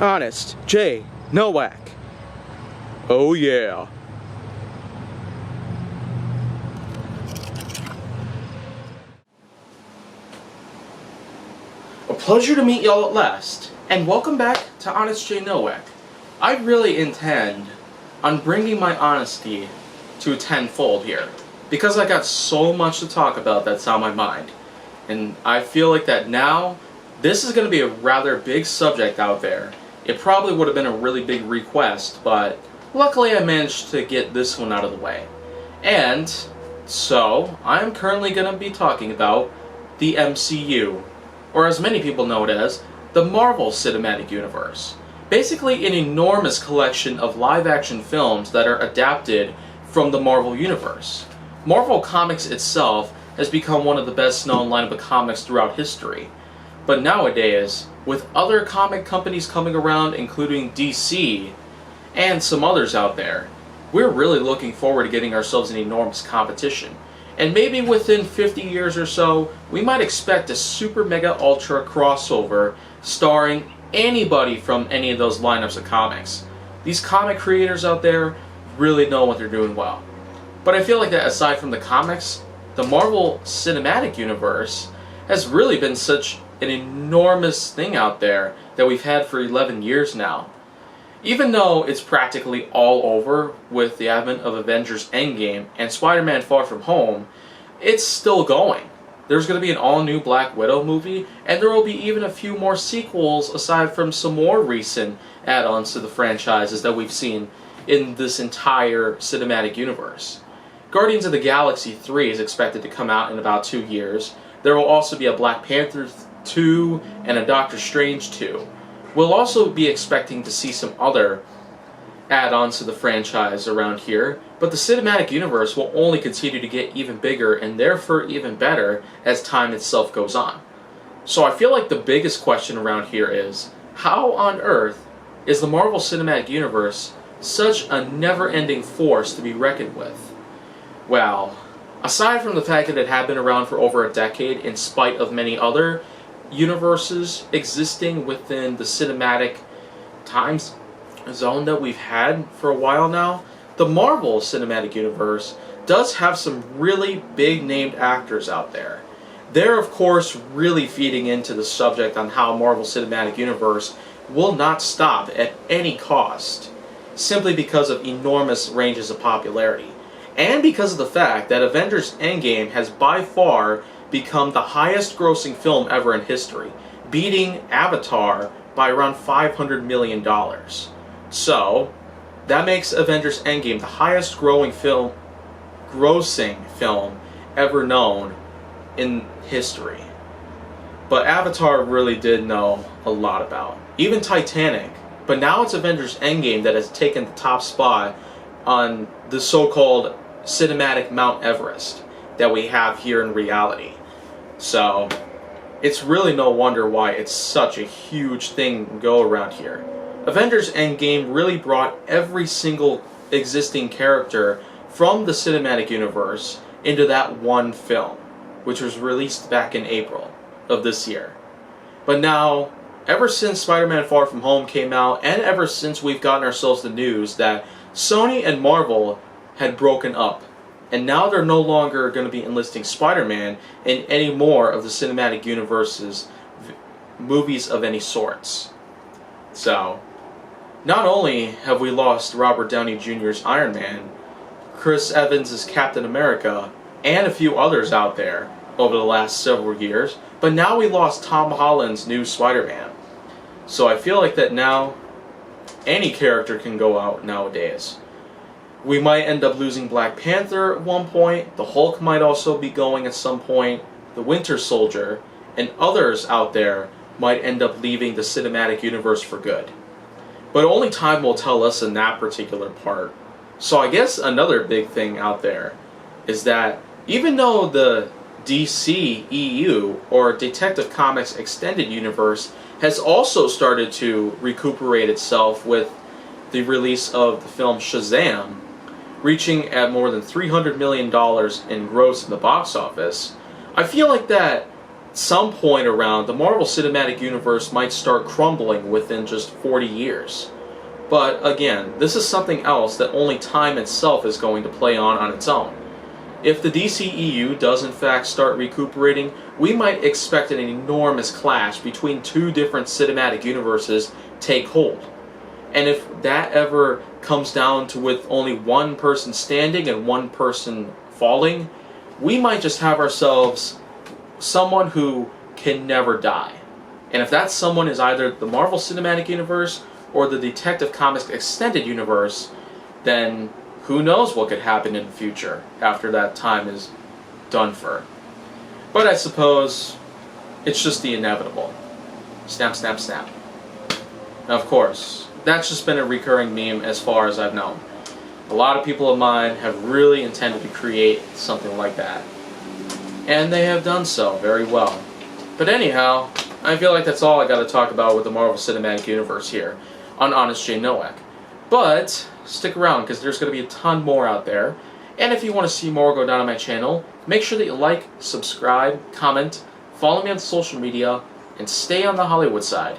Honest J Nowak. Oh yeah. A pleasure to meet y'all at last, and welcome back to Honest J Nowak. I really intend on bringing my honesty to tenfold here, because I got so much to talk about that's on my mind. And I feel like that now, this is going to be a rather big subject out there. It probably would have been a really big request, but luckily I managed to get this one out of the way. And so, I'm currently going to be talking about the MCU, or as many people know it as, the Marvel Cinematic Universe. Basically an enormous collection of live-action films that are adapted from the Marvel Universe. Marvel Comics itself has become one of the best-known lineup of comics throughout history. But nowadays, with other comic companies coming around, including DC, and some others out there, we're really looking forward to getting ourselves an enormous competition. And maybe within 50 years or so, we might expect a super mega ultra crossover starring anybody from any of those lineups of comics. These comic creators out there really know what they're doing well. But I feel like that aside from the comics, the Marvel Cinematic Universe has really been such an enormous thing out there that we've had for 11 years now. Even though it's practically all over with the advent of Avengers Endgame and Spider-Man Far From Home, it's still going. There's going to be an all-new Black Widow movie, and there will be even a few more sequels aside from some more recent add-ons to the franchises that we've seen in this entire cinematic universe. Guardians of the Galaxy 3 is expected to come out in about 2 years. There will also be a Black Panther 2 and a Doctor Strange 2. We'll also be expecting to see some other add-ons to the franchise around here, but the cinematic universe will only continue to get even bigger and therefore even better as time itself goes on. So I feel like the biggest question around here is, how on earth is the Marvel Cinematic Universe such a never-ending force to be reckoned with? Well, aside from the fact that it had been around for over a decade in spite of many other universes existing within the cinematic time zone that we've had for a while now, the Marvel Cinematic Universe does have some really big named actors out there. They're of course really feeding into the subject on how Marvel Cinematic Universe will not stop at any cost, simply because of enormous ranges of popularity, and because of the fact that Avengers Endgame has by far become the highest grossing film ever in history, beating Avatar by around $500 million. So, that makes Avengers Endgame the highest grossing film ever known in history. But Avatar really did know a lot about. Even Titanic. But now it's Avengers Endgame that has taken the top spot on the so-called cinematic Mount Everest that we have here in reality. So, it's really no wonder why it's such a huge thing to go around here. Avengers Endgame really brought every single existing character from the cinematic universe into that one film, which was released back in April of this year. But now, ever since Spider-Man Far From Home came out, and ever since we've gotten ourselves the news that Sony and Marvel had broken up, and now they're no longer going to be enlisting Spider-Man in any more of the cinematic universe's movies of any sorts. So, not only have we lost Robert Downey Jr.'s Iron Man, Chris Evans' Captain America, and a few others out there over the last several years, but now we lost Tom Holland's new Spider-Man. So I feel like that now any character can go out nowadays. We might end up losing Black Panther at one point, the Hulk might also be going at some point, the Winter Soldier, and others out there might end up leaving the cinematic universe for good. But only time will tell us in that particular part. So I guess another big thing out there is that even though the DC EU, or Detective Comics Extended Universe, has also started to recuperate itself with the release of the film Shazam, reaching at more than $300 million in gross in the box office, I feel like that some point around, the Marvel Cinematic Universe might start crumbling within just 40 years. But again, this is something else that only time itself is going to play on its own. If the DCEU does in fact start recuperating, we might expect an enormous clash between two different cinematic universes take hold. And if that ever comes down to with only one person standing and one person falling, we might just have ourselves someone who can never die. And if that someone is either the Marvel Cinematic Universe or the Detective Comics Extended Universe, then who knows what could happen in the future after that time is done for. But I suppose it's just the inevitable. Snap, snap, snap. Now, of course, that's just been a recurring meme as far as I've known. A lot of people of mine have really intended to create something like that. And they have done so very well. But anyhow, I feel like that's all I got to talk about with the Marvel Cinematic Universe here on Honest J Nowak. But stick around, because there's going to be a ton more out there. And if you want to see more go down on my channel, make sure that you like, subscribe, comment, follow me on social media, and stay on the Hollywood side.